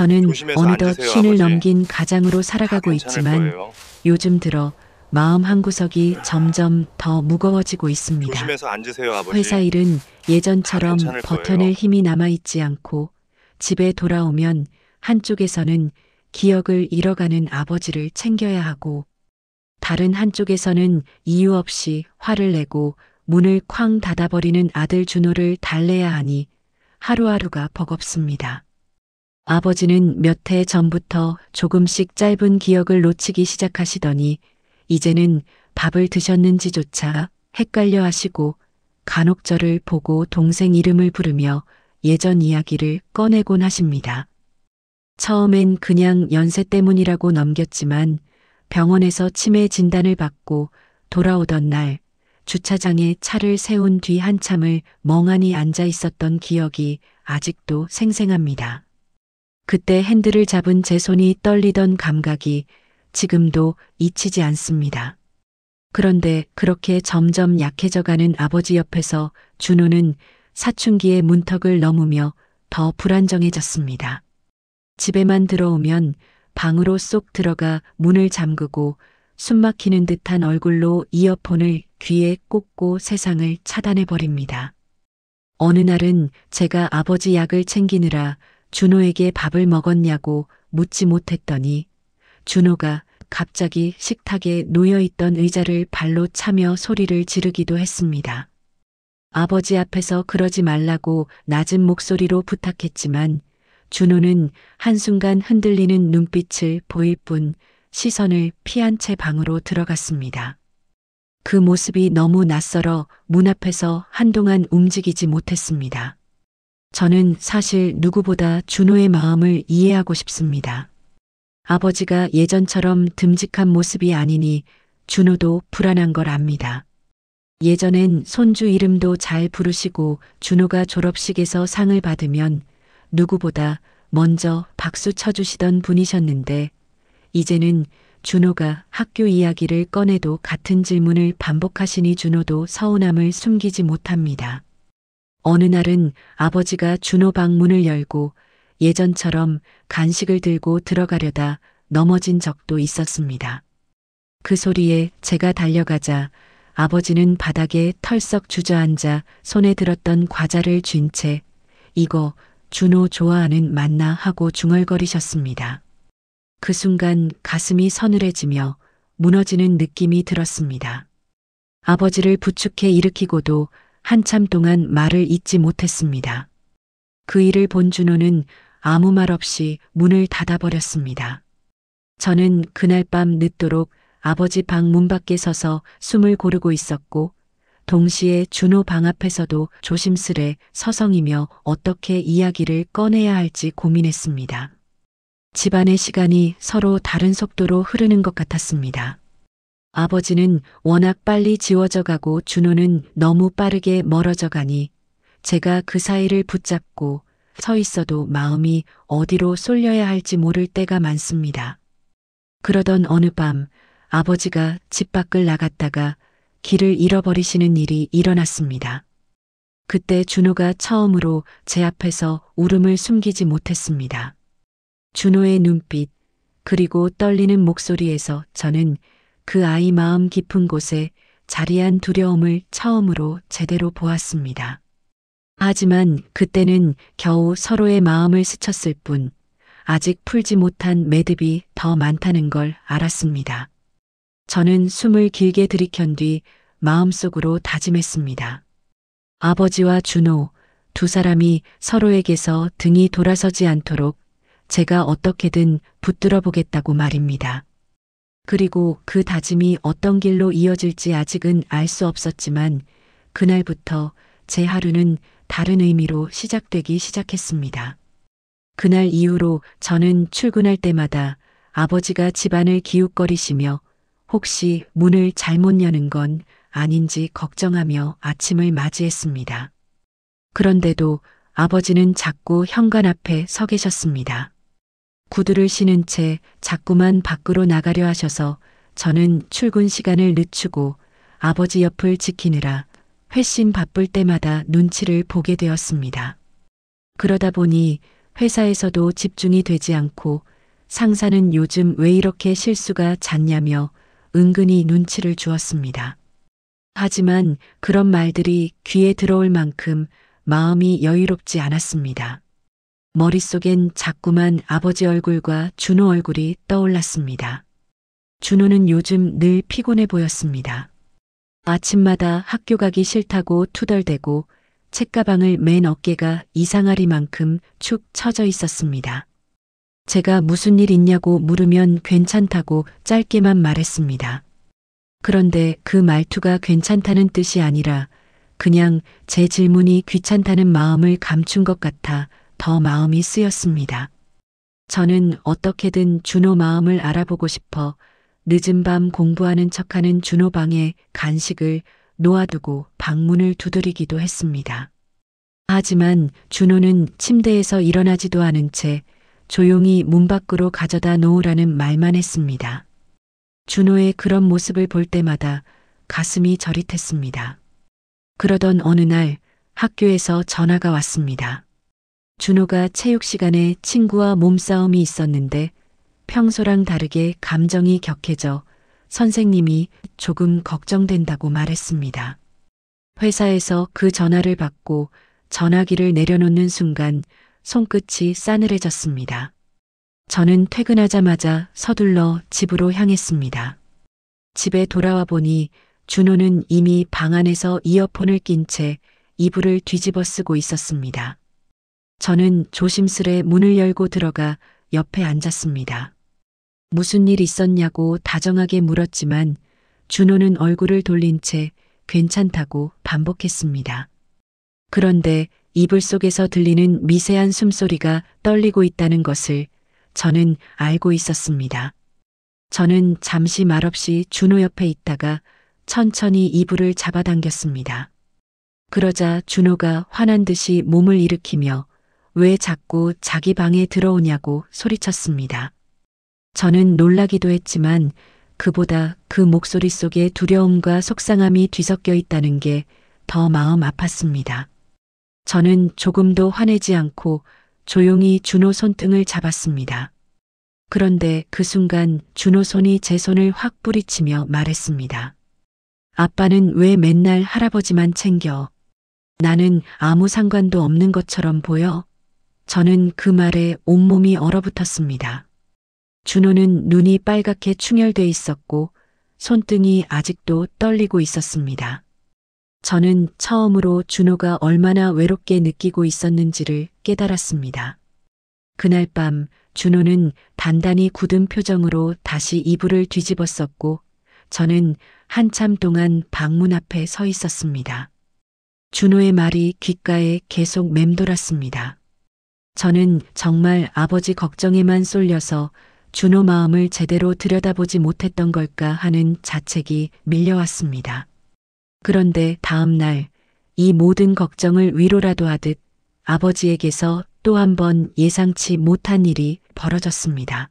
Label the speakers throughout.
Speaker 1: 저는
Speaker 2: 조심해서
Speaker 1: 어느덧
Speaker 2: 앉으세요,
Speaker 1: 쉰을
Speaker 2: 아버지.
Speaker 1: 넘긴 가장으로
Speaker 2: 다
Speaker 1: 살아가고
Speaker 2: 괜찮을
Speaker 1: 있지만
Speaker 2: 거예요.
Speaker 1: 요즘 들어 마음 한구석이 점점 더 무거워지고 있습니다.
Speaker 2: 조심해서 앉으세요, 아버지.
Speaker 1: 회사 일은
Speaker 2: 다
Speaker 1: 예전처럼
Speaker 2: 괜찮을
Speaker 1: 버텨낼
Speaker 2: 거예요.
Speaker 1: 힘이 남아있지 않고 집에 돌아오면 한쪽에서는 기억을 잃어가는 아버지를 챙겨야 하고 다른 한쪽에서는 이유 없이 화를 내고 문을 쾅 닫아버리는 아들 준호를 달래야 하니 하루하루가 버겁습니다. 아버지는 몇 해 전부터 조금씩 짧은 기억을 놓치기 시작하시더니 이제는 밥을 드셨는지조차 헷갈려 하시고 간혹 저를 보고 동생 이름을 부르며 예전 이야기를 꺼내곤 하십니다. 처음엔 그냥 연세 때문이라고 넘겼지만 병원에서 치매 진단을 받고 돌아오던 날 주차장에 차를 세운 뒤 한참을 멍하니 앉아 있었던 기억이 아직도 생생합니다. 그때 핸들을 잡은 제 손이 떨리던 감각이 지금도 잊히지 않습니다. 그런데 그렇게 점점 약해져가는 아버지 옆에서 준호는 사춘기의 문턱을 넘으며 더 불안정해졌습니다. 집에만 들어오면 방으로 쏙 들어가 문을 잠그고 숨막히는 듯한 얼굴로 이어폰을 귀에 꽂고 세상을 차단해버립니다. 어느 날은 제가 아버지 약을 챙기느라 준호에게 밥을 먹었냐고 묻지 못했더니 준호가 갑자기 식탁에 놓여있던 의자를 발로 차며 소리를 지르기도 했습니다. 아버지 앞에서 그러지 말라고 낮은 목소리로 부탁했지만 준호는 한순간 흔들리는 눈빛을 보일 뿐 시선을 피한 채 방으로 들어갔습니다. 그 모습이 너무 낯설어 문 앞에서 한동안 움직이지 못했습니다. 저는 사실 누구보다 준호의 마음을 이해하고 싶습니다. 아버지가 예전처럼 듬직한 모습이 아니니 준호도 불안한 걸 압니다. 예전엔 손주 이름도 잘 부르시고 준호가 졸업식에서 상을 받으면 누구보다 먼저 박수 쳐주시던 분이셨는데 이제는 준호가 학교 이야기를 꺼내도 같은 질문을 반복하시니 준호도 서운함을 숨기지 못합니다. 어느 날은 아버지가 준호 방 문을 열고 예전처럼 간식을 들고 들어가려다 넘어진 적도 있었습니다. 그 소리에 제가 달려가자 아버지는 바닥에 털썩 주저앉아 손에 들었던 과자를 쥔 채 이거 준호 좋아하는 맞나 하고 중얼거리셨습니다. 그 순간 가슴이 서늘해지며 무너지는 느낌이 들었습니다. 아버지를 부축해 일으키고도 한참 동안 말을 잇지 못했습니다. 그 일을 본 준호는 아무 말 없이 문을 닫아버렸습니다. 저는 그날 밤 늦도록 아버지 방 문 밖에 서서 숨을 고르고 있었고 동시에 준호 방 앞에서도 조심스레 서성이며 어떻게 이야기를 꺼내야 할지 고민했습니다. 집안의 시간이 서로 다른 속도로 흐르는 것 같았습니다. 아버지는 워낙 빨리 지워져 가고 준호는 너무 빠르게 멀어져 가니 제가 그 사이를 붙잡고 서 있어도 마음이 어디로 쏠려야 할지 모를 때가 많습니다. 그러던 어느 밤 아버지가 집 밖을 나갔다가 길을 잃어버리시는 일이 일어났습니다. 그때 준호가 처음으로 제 앞에서 울음을 숨기지 못했습니다. 준호의 눈빛 그리고 떨리는 목소리에서 저는 그 아이 마음 깊은 곳에 자리한 두려움을 처음으로 제대로 보았습니다. 하지만 그때는 겨우 서로의 마음을 스쳤을 뿐 아직 풀지 못한 매듭이 더 많다는 걸 알았습니다. 저는 숨을 길게 들이켠 뒤 마음속으로 다짐했습니다. 아버지와 준호 두 사람이 서로에게서 등이 돌아서지 않도록 제가 어떻게든 붙들어 보겠다고 말입니다. 그리고 그 다짐이 어떤 길로 이어질지 아직은 알 수 없었지만 그날부터 제 하루는 다른 의미로 시작되기 시작했습니다. 그날 이후로 저는 출근할 때마다 아버지가 집안을 기웃거리시며 혹시 문을 잘못 여는 건 아닌지 걱정하며 아침을 맞이했습니다. 그런데도 아버지는 자꾸 현관 앞에 서 계셨습니다. 구두를 신은 채 자꾸만 밖으로 나가려 하셔서 저는 출근 시간을 늦추고 아버지 옆을 지키느라 회심 바쁠 때마다 눈치를 보게 되었습니다. 그러다 보니 회사에서도 집중이 되지 않고 상사는 요즘 왜 이렇게 실수가 잦냐며 은근히 눈치를 주었습니다. 하지만 그런 말들이 귀에 들어올 만큼 마음이 여유롭지 않았습니다. 머릿속엔 자꾸만 아버지 얼굴과 준호 얼굴이 떠올랐습니다. 준호는 요즘 늘 피곤해 보였습니다. 아침마다 학교 가기 싫다고 투덜대고 책가방을 맨 어깨가 이상하리만큼 축 처져 있었습니다. 제가 무슨 일 있냐고 물으면 괜찮다고 짧게만 말했습니다. 그런데 그 말투가 괜찮다는 뜻이 아니라 그냥 제 질문이 귀찮다는 마음을 감춘 것 같아 더 마음이 쓰였습니다. 저는 어떻게든 준호 마음을 알아보고 싶어 늦은 밤 공부하는 척하는 준호 방에 간식을 놓아두고 방문을 두드리기도 했습니다. 하지만 준호는 침대에서 일어나지도 않은 채 조용히 문 밖으로 가져다 놓으라는 말만 했습니다. 준호의 그런 모습을 볼 때마다 가슴이 저릿했습니다. 그러던 어느 날 학교에서 전화가 왔습니다. 준호가 체육 시간에 친구와 몸싸움이 있었는데 평소랑 다르게 감정이 격해져 선생님이 조금 걱정된다고 말했습니다. 회사에서 그 전화를 받고 전화기를 내려놓는 순간 손끝이 싸늘해졌습니다. 저는 퇴근하자마자 서둘러 집으로 향했습니다. 집에 돌아와 보니 준호는 이미 방 안에서 이어폰을 낀 채 이불을 뒤집어 쓰고 있었습니다. 저는 조심스레 문을 열고 들어가 옆에 앉았습니다. 무슨 일 있었냐고 다정하게 물었지만 준호는 얼굴을 돌린 채 괜찮다고 반복했습니다. 그런데 이불 속에서 들리는 미세한 숨소리가 떨리고 있다는 것을 저는 알고 있었습니다. 저는 잠시 말없이 준호 옆에 있다가 천천히 이불을 잡아당겼습니다. 그러자 준호가 화난 듯이 몸을 일으키며 왜 자꾸 자기 방에 들어오냐고 소리쳤습니다. 저는 놀라기도 했지만 그보다 그 목소리 속에 두려움과 속상함이 뒤섞여 있다는 게 더 마음 아팠습니다. 저는 조금도 화내지 않고 조용히 준호 손등을 잡았습니다. 그런데 그 순간 준호 손이 제 손을 확 뿌리치며 말했습니다. 아빠는 왜 맨날 할아버지만 챙겨? 나는 아무 상관도 없는 것처럼 보여? 저는 그 말에 온몸이 얼어붙었습니다. 준호는 눈이 빨갛게 충혈돼 있었고 손등이 아직도 떨리고 있었습니다. 저는 처음으로 준호가 얼마나 외롭게 느끼고 있었는지를 깨달았습니다. 그날 밤 준호는 단단히 굳은 표정으로 다시 이불을 뒤집었었고 저는 한참 동안 방문 앞에 서 있었습니다. 준호의 말이 귓가에 계속 맴돌았습니다. 저는 정말 아버지 걱정에만 쏠려서 준호 마음을 제대로 들여다보지 못했던 걸까 하는 자책이 밀려왔습니다. 그런데 다음 날 이 모든 걱정을 위로라도 하듯 아버지에게서 또 한 번 예상치 못한 일이 벌어졌습니다.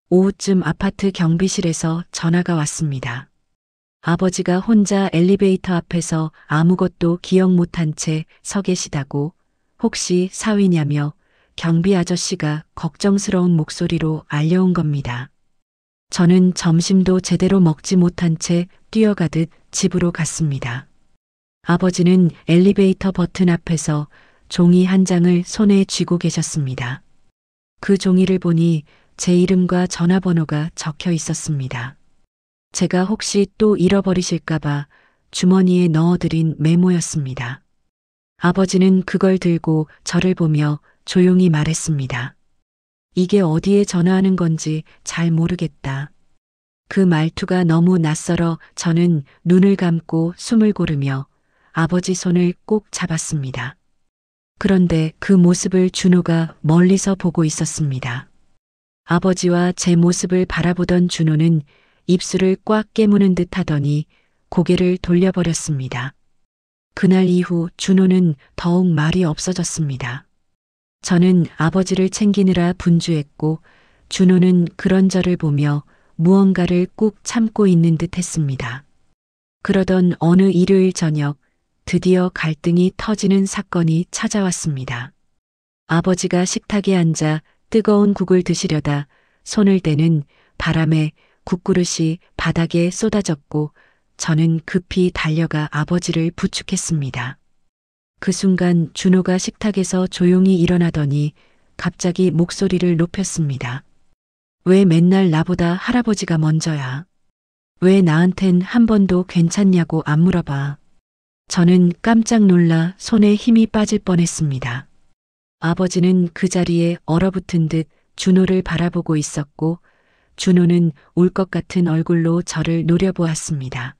Speaker 1: 오후쯤 아파트 경비실에서 전화가 왔습니다. 아버지가 혼자 엘리베이터 앞에서 아무것도 기억 못한 채 서 계시다고 혹시 사위냐며 경비 아저씨가 걱정스러운 목소리로 알려온 겁니다. 저는 점심도 제대로 먹지 못한 채 뛰어가듯 집으로 갔습니다. 아버지는 엘리베이터 버튼 앞에서 종이 한 장을 손에 쥐고 계셨습니다. 그 종이를 보니 제 이름과 전화번호가 적혀 있었습니다. 제가 혹시 또 잃어버리실까봐 주머니에 넣어드린 메모였습니다. 아버지는 그걸 들고 저를 보며 조용히 말했습니다. 이게 어디에 전화하는 건지 잘 모르겠다. 그 말투가 너무 낯설어 저는 눈을 감고 숨을 고르며 아버지 손을 꼭 잡았습니다. 그런데 그 모습을 준호가 멀리서 보고 있었습니다. 아버지와 제 모습을 바라보던 준호는 입술을 꽉 깨무는 듯 하더니 고개를 돌려버렸습니다. 그날 이후 준호는 더욱 말이 없어졌습니다. 저는 아버지를 챙기느라 분주했고 준호는 그런 저를 보며 무언가를 꾹 참고 있는 듯 했습니다. 그러던 어느 일요일 저녁 드디어 갈등이 터지는 사건이 찾아왔습니다. 아버지가 식탁에 앉아 뜨거운 국을 드시려다 손을 대는 바람에 국그릇이 바닥에 쏟아졌고 저는 급히 달려가 아버지를 부축했습니다. 그 순간 준호가 식탁에서 조용히 일어나더니 갑자기 목소리를 높였습니다. 왜 맨날 나보다 할아버지가 먼저야? 왜 나한텐 한 번도 괜찮냐고 안 물어봐. 저는 깜짝 놀라 손에 힘이 빠질 뻔했습니다. 아버지는 그 자리에 얼어붙은 듯 준호를 바라보고 있었고 준호는 울 것 같은 얼굴로 저를 노려보았습니다.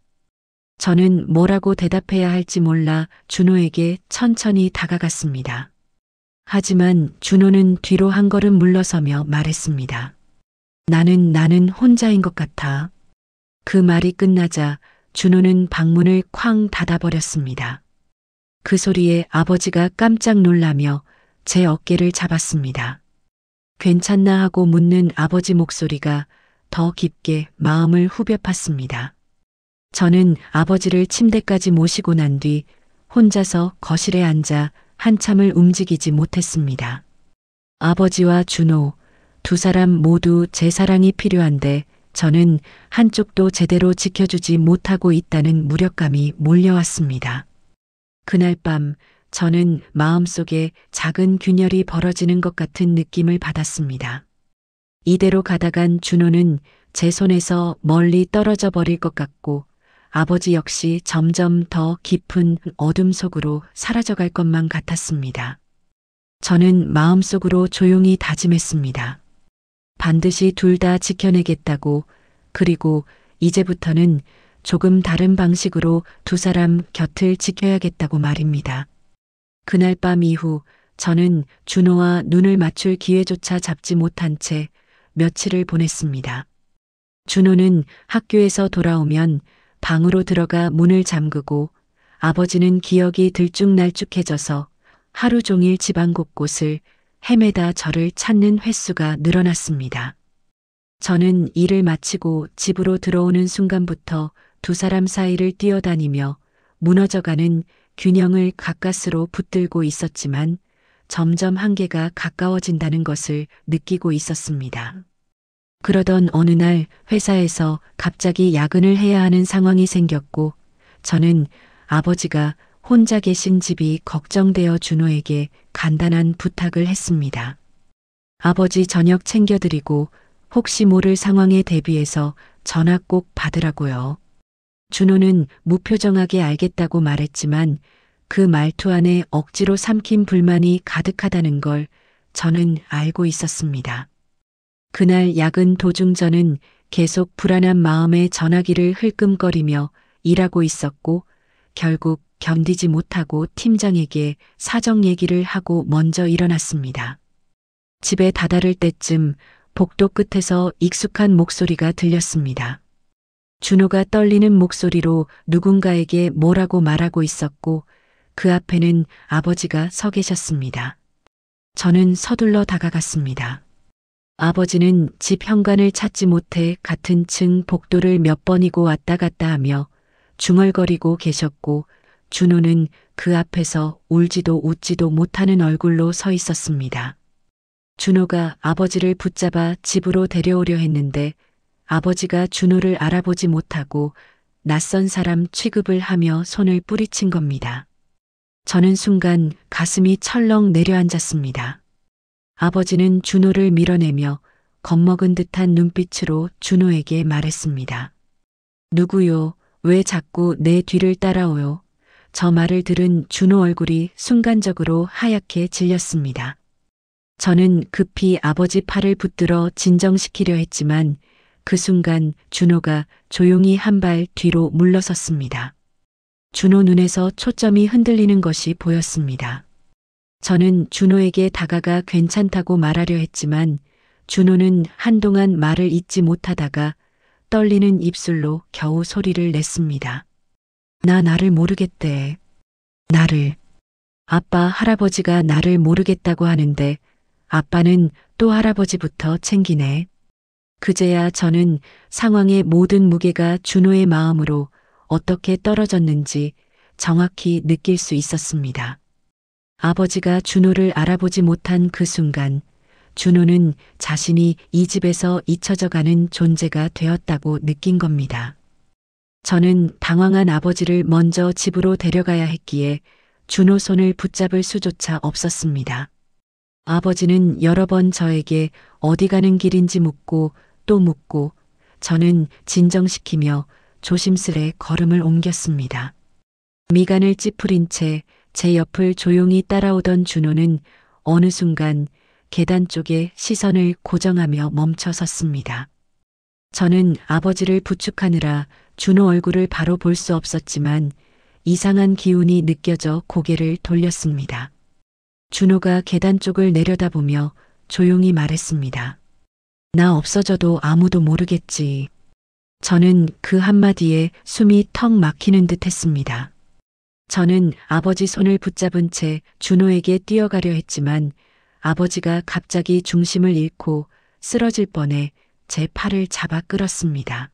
Speaker 1: 저는 뭐라고 대답해야 할지 몰라 준호에게 천천히 다가갔습니다. 하지만 준호는 뒤로 한 걸음 물러서며 말했습니다. 나는 혼자인 것 같아. 그 말이 끝나자 준호는 방문을 쾅 닫아버렸습니다. 그 소리에 아버지가 깜짝 놀라며 제 어깨를 잡았습니다. 괜찮나 하고 묻는 아버지 목소리가 더 깊게 마음을 후벼 팠습니다. 저는 아버지를 침대까지 모시고 난 뒤 혼자서 거실에 앉아 한참을 움직이지 못했습니다. 아버지와 준호, 두 사람 모두 제 사랑이 필요한데 저는 한쪽도 제대로 지켜주지 못하고 있다는 무력감이 몰려왔습니다. 그날 밤 저는 마음속에 작은 균열이 벌어지는 것 같은 느낌을 받았습니다. 이대로 가다간 준호는 제 손에서 멀리 떨어져 버릴 것 같고 아버지 역시 점점 더 깊은 어둠 속으로 사라져갈 것만 같았습니다. 저는 마음속으로 조용히 다짐했습니다. 반드시 둘 다 지켜내겠다고, 그리고 이제부터는 조금 다른 방식으로 두 사람 곁을 지켜야겠다고 말입니다. 그날 밤 이후 저는 준호와 눈을 맞출 기회조차 잡지 못한 채 며칠을 보냈습니다. 준호는 학교에서 돌아오면 방으로 들어가 문을 잠그고 아버지는 기억이 들쭉날쭉해져서 하루 종일 집안 곳곳을 헤매다 저를 찾는 횟수가 늘어났습니다. 저는 일을 마치고 집으로 들어오는 순간부터 두 사람 사이를 뛰어다니며 무너져가는 균형을 가까스로 붙들고 있었지만 점점 한계가 가까워진다는 것을 느끼고 있었습니다. 그러던 어느 날 회사에서 갑자기 야근을 해야 하는 상황이 생겼고 저는 아버지가 혼자 계신 집이 걱정되어 준호에게 간단한 부탁을 했습니다. 아버지 저녁 챙겨드리고 혹시 모를 상황에 대비해서 전화 꼭 받으라고요. 준호는 무표정하게 알겠다고 말했지만 그 말투 안에 억지로 삼킨 불만이 가득하다는 걸 저는 알고 있었습니다. 그날 야근 도중 저는 계속 불안한 마음에 전화기를 흘끔거리며 일하고 있었고 결국 견디지 못하고 팀장에게 사정 얘기를 하고 먼저 일어났습니다. 집에 다다를 때쯤 복도 끝에서 익숙한 목소리가 들렸습니다. 준호가 떨리는 목소리로 누군가에게 뭐라고 말하고 있었고 그 앞에는 아버지가 서 계셨습니다. 저는 서둘러 다가갔습니다. 아버지는 집 현관을 찾지 못해 같은 층 복도를 몇 번이고 왔다 갔다 하며 중얼거리고 계셨고 준호는 그 앞에서 울지도 웃지도 못하는 얼굴로 서 있었습니다. 준호가 아버지를 붙잡아 집으로 데려오려 했는데 아버지가 준호를 알아보지 못하고 낯선 사람 취급을 하며 손을 뿌리친 겁니다. 저는 순간 가슴이 철렁 내려앉았습니다. 아버지는 준호를 밀어내며 겁먹은 듯한 눈빛으로 준호에게 말했습니다. 누구요? 왜 자꾸 내 뒤를 따라오요? 저 말을 들은 준호 얼굴이 순간적으로 하얗게 질렸습니다. 저는 급히 아버지 팔을 붙들어 진정시키려 했지만 그 순간 준호가 조용히 한 발 뒤로 물러섰습니다. 준호 눈에서 초점이 흔들리는 것이 보였습니다. 저는 준호에게 다가가 괜찮다고 말하려 했지만 준호는 한동안 말을 잇지 못하다가 떨리는 입술로 겨우 소리를 냈습니다. 나를 모르겠대. 나를. 아빠, 할아버지가 나를 모르겠다고 하는데 아빠는 또 할아버지부터 챙기네. 그제야 저는 상황의 모든 무게가 준호의 마음으로 어떻게 떨어졌는지 정확히 느낄 수 있었습니다. 아버지가 준호를 알아보지 못한 그 순간 준호는 자신이 이 집에서 잊혀져가는 존재가 되었다고 느낀 겁니다. 저는 당황한 아버지를 먼저 집으로 데려가야 했기에 준호 손을 붙잡을 수조차 없었습니다. 아버지는 여러 번 저에게 어디 가는 길인지 묻고 또 묻고 저는 진정시키며 조심스레 걸음을 옮겼습니다. 미간을 찌푸린 채 제 옆을 조용히 따라오던 준호는 어느 순간 계단 쪽에 시선을 고정하며 멈춰 섰습니다. 저는 아버지를 부축하느라 준호 얼굴을 바로 볼 수 없었지만 이상한 기운이 느껴져 고개를 돌렸습니다. 준호가 계단 쪽을 내려다보며 조용히 말했습니다. 나 없어져도 아무도 모르겠지. 저는 그 한마디에 숨이 턱 막히는 듯 했습니다. 저는 아버지 손을 붙잡은 채 준호에게 뛰어가려 했지만 아버지가 갑자기 중심을 잃고 쓰러질 뻔해 제 팔을 잡아 끌었습니다.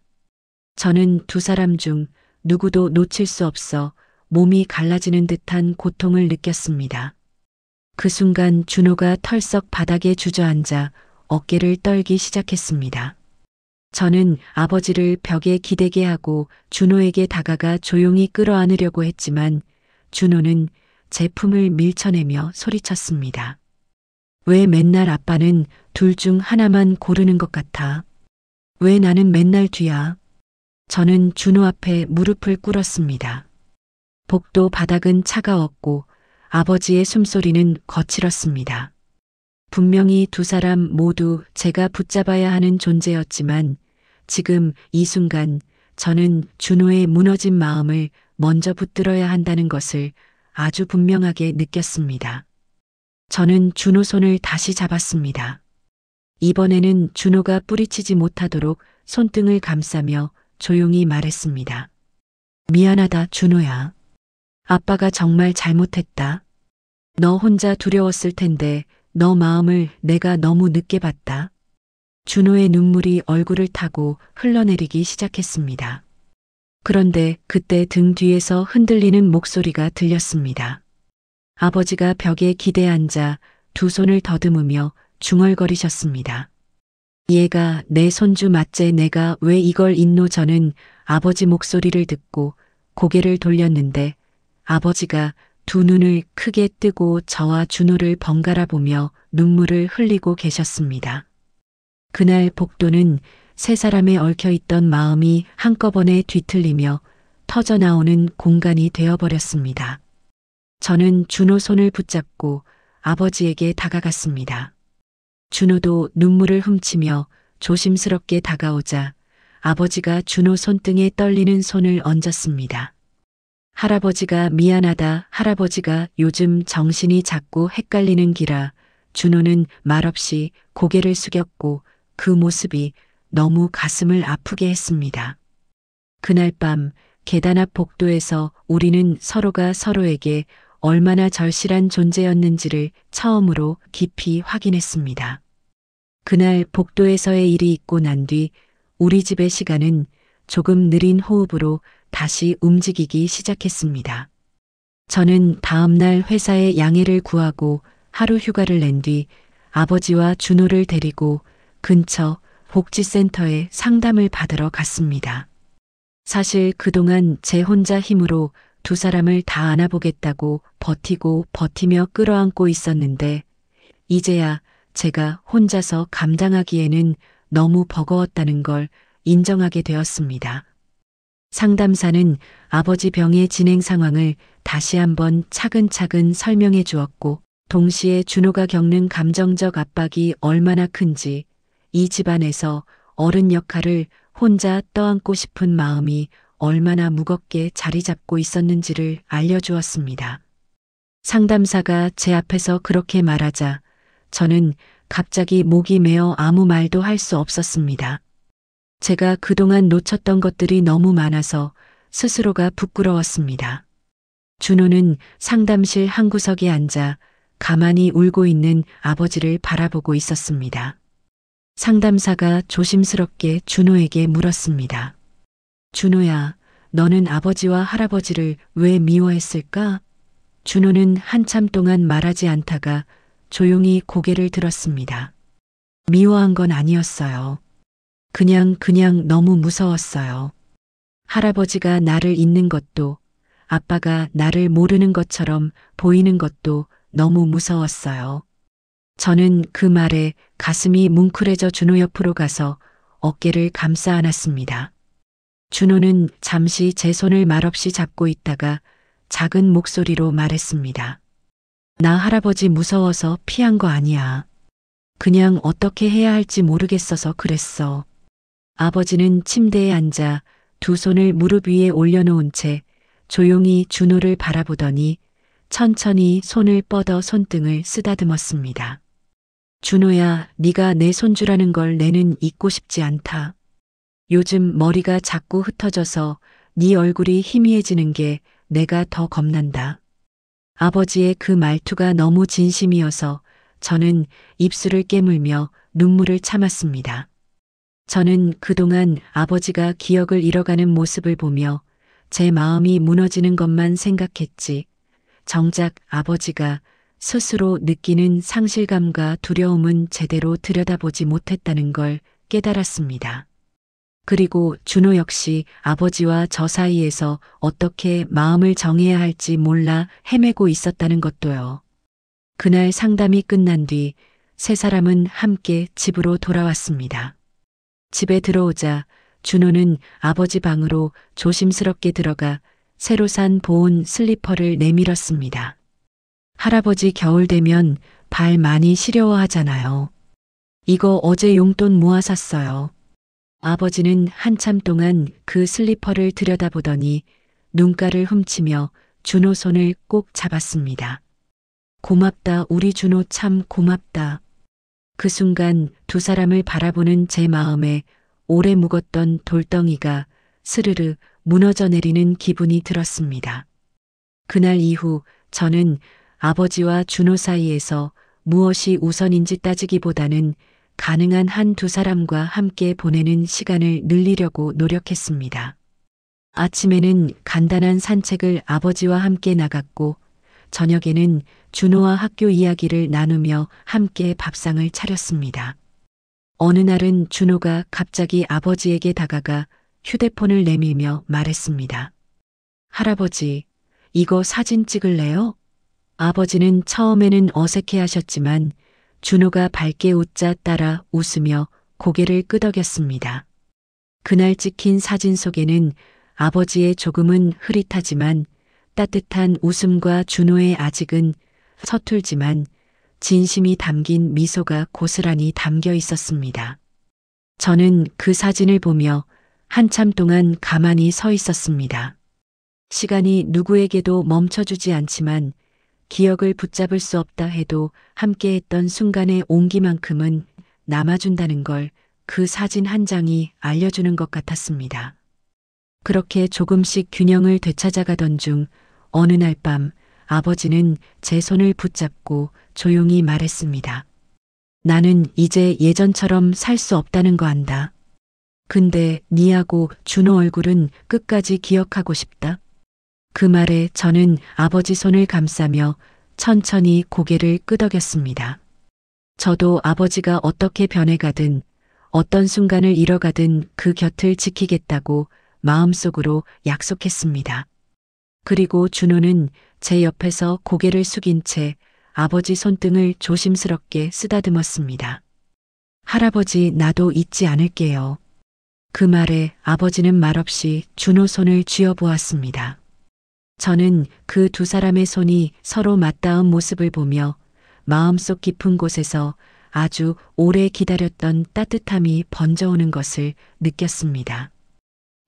Speaker 1: 저는 두 사람 중 누구도 놓칠 수 없어 몸이 갈라지는 듯한 고통을 느꼈습니다. 그 순간 준호가 털썩 바닥에 주저앉아 어깨를 떨기 시작했습니다. 저는 아버지를 벽에 기대게 하고 준호에게 다가가 조용히 끌어안으려고 했지만 준호는 제 품을 밀쳐내며 소리쳤습니다. 왜 맨날 아빠는 둘 중 하나만 고르는 것 같아? 왜 나는 맨날 뒤야? 저는 준호 앞에 무릎을 꿇었습니다. 복도 바닥은 차가웠고 아버지의 숨소리는 거칠었습니다. 분명히 두 사람 모두 제가 붙잡아야 하는 존재였지만 지금 이 순간 저는 준호의 무너진 마음을 먼저 붙들어야 한다는 것을 아주 분명하게 느꼈습니다. 저는 준호 손을 다시 잡았습니다. 이번에는 준호가 뿌리치지 못하도록 손등을 감싸며 조용히 말했습니다. 미안하다, 준호야. 아빠가 정말 잘못했다. 너 혼자 두려웠을 텐데 너 마음을 내가 너무 늦게 봤다. 준호의 눈물이 얼굴을 타고 흘러내리기 시작했습니다. 그런데 그때 등 뒤에서 흔들리는 목소리가 들렸습니다. 아버지가 벽에 기대 앉아 두 손을 더듬으며 중얼거리셨습니다. 얘가 내 손주 맞제, 내가 왜 이걸 잊노? 저는 아버지 목소리를 듣고 고개를 돌렸는데 아버지가 두 눈을 크게 뜨고 저와 준호를 번갈아 보며 눈물을 흘리고 계셨습니다. 그날 복도는 세 사람에 얽혀있던 마음이 한꺼번에 뒤틀리며 터져나오는 공간이 되어버렸습니다. 저는 준호 손을 붙잡고 아버지에게 다가갔습니다. 준호도 눈물을 훔치며 조심스럽게 다가오자 아버지가 준호 손등에 떨리는 손을 얹었습니다. 할아버지가 미안하다. 할아버지가 요즘 정신이 자꾸 헷갈리는 기라. 준호는 말없이 고개를 숙였고 그 모습이 너무 가슴을 아프게 했습니다. 그날 밤 계단 앞 복도에서 우리는 서로가 서로에게 얼마나 절실한 존재였는지를 처음으로 깊이 확인했습니다. 그날 복도에서의 일이 있고 난 뒤 우리 집의 시간은 조금 느린 호흡으로 다시 움직이기 시작했습니다. 저는 다음 날 회사에 양해를 구하고 하루 휴가를 낸 뒤 아버지와 준호를 데리고 근처 복지센터에 상담을 받으러 갔습니다. 사실 그동안 제 혼자 힘으로 두 사람을 다 안아보겠다고 버티며 끌어안고 있었는데 이제야 제가 혼자서 감당하기에는 너무 버거웠다는 걸 인정하게 되었습니다. 상담사는 아버지 병의 진행 상황을 다시 한번 차근차근 설명해 주었고 동시에 준호가 겪는 감정적 압박이 얼마나 큰지 이 집안에서 어른 역할을 혼자 떠안고 싶은 마음이 얼마나 무겁게 자리 잡고 있었는지를 알려주었습니다. 상담사가 제 앞에서 그렇게 말하자 저는 갑자기 목이 메어 아무 말도 할 수 없었습니다. 제가 그동안 놓쳤던 것들이 너무 많아서 스스로가 부끄러웠습니다. 준호는 상담실 한 구석에 앉아 가만히 울고 있는 아버지를 바라보고 있었습니다. 상담사가 조심스럽게 준호에게 물었습니다. 준호야, 너는 아버지와 할아버지를 왜 미워했을까? 준호는 한참 동안 말하지 않다가 조용히 고개를 들었습니다. 미워한 건 아니었어요. 그냥 너무 무서웠어요. 할아버지가 나를 잊는 것도, 아빠가 나를 모르는 것처럼 보이는 것도 너무 무서웠어요. 저는 그 말에 가슴이 뭉클해져 준호 옆으로 가서 어깨를 감싸 안았습니다. 준호는 잠시 제 손을 말없이 잡고 있다가 작은 목소리로 말했습니다. 나 할아버지 무서워서 피한 거 아니야. 그냥 어떻게 해야 할지 모르겠어서 그랬어. 아버지는 침대에 앉아 두 손을 무릎 위에 올려놓은 채 조용히 준호를 바라보더니 천천히 손을 뻗어 손등을 쓰다듬었습니다. 준호야, 네가 내 손주라는 걸 내는 잊고 싶지 않다. 요즘 머리가 자꾸 흩어져서 네 얼굴이 희미해지는 게 내가 더 겁난다. 아버지의 그 말투가 너무 진심이어서 저는 입술을 깨물며 눈물을 참았습니다. 저는 그동안 아버지가 기억을 잃어가는 모습을 보며 제 마음이 무너지는 것만 생각했지, 정작 아버지가 스스로 느끼는 상실감과 두려움은 제대로 들여다보지 못했다는 걸 깨달았습니다. 그리고 준호 역시 아버지와 저 사이에서 어떻게 마음을 정해야 할지 몰라 헤매고 있었다는 것도요. 그날 상담이 끝난 뒤 세 사람은 함께 집으로 돌아왔습니다. 집에 들어오자 준호는 아버지 방으로 조심스럽게 들어가 새로 산 보온 슬리퍼를 내밀었습니다. 할아버지 겨울 되면 발 많이 시려워하잖아요. 이거 어제 용돈 모아 샀어요. 아버지는 한참 동안 그 슬리퍼를 들여다보더니 눈가를 훔치며 준호 손을 꼭 잡았습니다. 고맙다, 우리 준호 참 고맙다. 그 순간 두 사람을 바라보는 제 마음에 오래 묵었던 돌덩이가 스르르 무너져 내리는 기분이 들었습니다. 그날 이후 저는 아버지와 준호 사이에서 무엇이 우선인지 따지기보다는 가능한 한 두 사람과 함께 보내는 시간을 늘리려고 노력했습니다. 아침에는 간단한 산책을 아버지와 함께 나갔고 저녁에는 준호와 학교 이야기를 나누며 함께 밥상을 차렸습니다. 어느 날은 준호가 갑자기 아버지에게 다가가 휴대폰을 내밀며 말했습니다. 할아버지, 이거 사진 찍을래요? 아버지는 처음에는 어색해 하셨지만 준호가 밝게 웃자 따라 웃으며 고개를 끄덕였습니다. 그날 찍힌 사진 속에는 아버지의 조금은 흐릿하지만 따뜻한 웃음과 준호의 아직은 서툴지만 진심이 담긴 미소가 고스란히 담겨 있었습니다. 저는 그 사진을 보며 한참 동안 가만히 서 있었습니다. 시간이 누구에게도 멈춰주지 않지만 기억을 붙잡을 수 없다 해도 함께했던 순간의 온기만큼은 남아준다는 걸 그 사진 한 장이 알려주는 것 같았습니다. 그렇게 조금씩 균형을 되찾아가던 중 어느 날 밤 아버지는 제 손을 붙잡고 조용히 말했습니다. 나는 이제 예전처럼 살 수 없다는 거 안다. 근데 니하고 준호 얼굴은 끝까지 기억하고 싶다. 그 말에 저는 아버지 손을 감싸며 천천히 고개를 끄덕였습니다. 저도 아버지가 어떻게 변해가든 어떤 순간을 잃어가든 그 곁을 지키겠다고 마음속으로 약속했습니다. 그리고 준호는 제 옆에서 고개를 숙인 채 아버지 손등을 조심스럽게 쓰다듬었습니다. 할아버지, 나도 잊지 않을게요. 그 말에 아버지는 말없이 준호 손을 쥐어보았습니다. 저는 그 두 사람의 손이 서로 맞닿은 모습을 보며 마음속 깊은 곳에서 아주 오래 기다렸던 따뜻함이 번져오는 것을 느꼈습니다.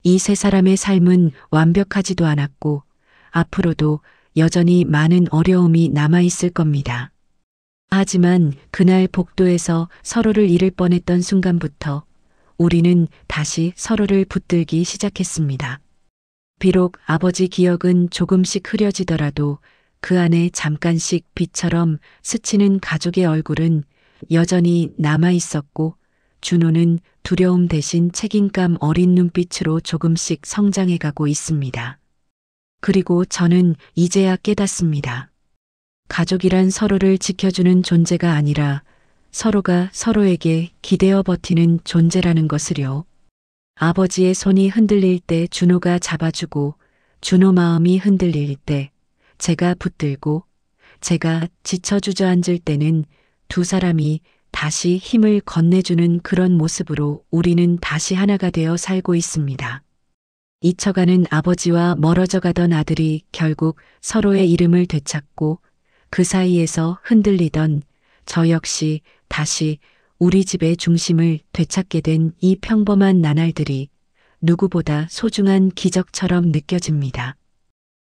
Speaker 1: 이 세 사람의 삶은 완벽하지도 않았고 앞으로도 여전히 많은 어려움이 남아있을 겁니다. 하지만 그날 복도에서 서로를 잃을 뻔했던 순간부터 우리는 다시 서로를 붙들기 시작했습니다. 비록 아버지 기억은 조금씩 흐려지더라도 그 안에 잠깐씩 빛처럼 스치는 가족의 얼굴은 여전히 남아 있었고 준호는 두려움 대신 책임감 어린 눈빛으로 조금씩 성장해가고 있습니다. 그리고 저는 이제야 깨닫습니다. 가족이란 서로를 지켜주는 존재가 아니라 서로가 서로에게 기대어 버티는 존재라는 것을요. 아버지의 손이 흔들릴 때 준호가 잡아주고 준호 마음이 흔들릴 때 제가 붙들고 제가 지쳐 주저앉을 때는 두 사람이 다시 힘을 건네주는 그런 모습으로 우리는 다시 하나가 되어 살고 있습니다. 잊혀가는 아버지와 멀어져 가던 아들이 결국 서로의 이름을 되찾고 그 사이에서 흔들리던 저 역시 다시 우리 집의 중심을 되찾게 된 이 평범한 나날들이 누구보다 소중한 기적처럼 느껴집니다.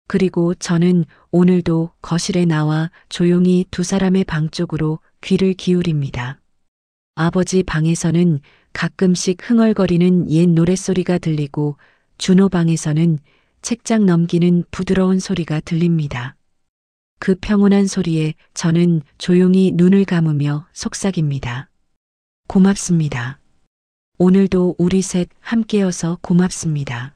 Speaker 1: 그리고 저는 오늘도 거실에 나와 조용히 두 사람의 방 쪽으로 귀를 기울입니다. 아버지 방에서는 가끔씩 흥얼거리는 옛 노랫소리가 들리고 준호 방에서는 책장 넘기는 부드러운 소리가 들립니다. 그 평온한 소리에 저는 조용히 눈을 감으며 속삭입니다. 고맙습니다. 오늘도 우리 셋 함께여서 고맙습니다.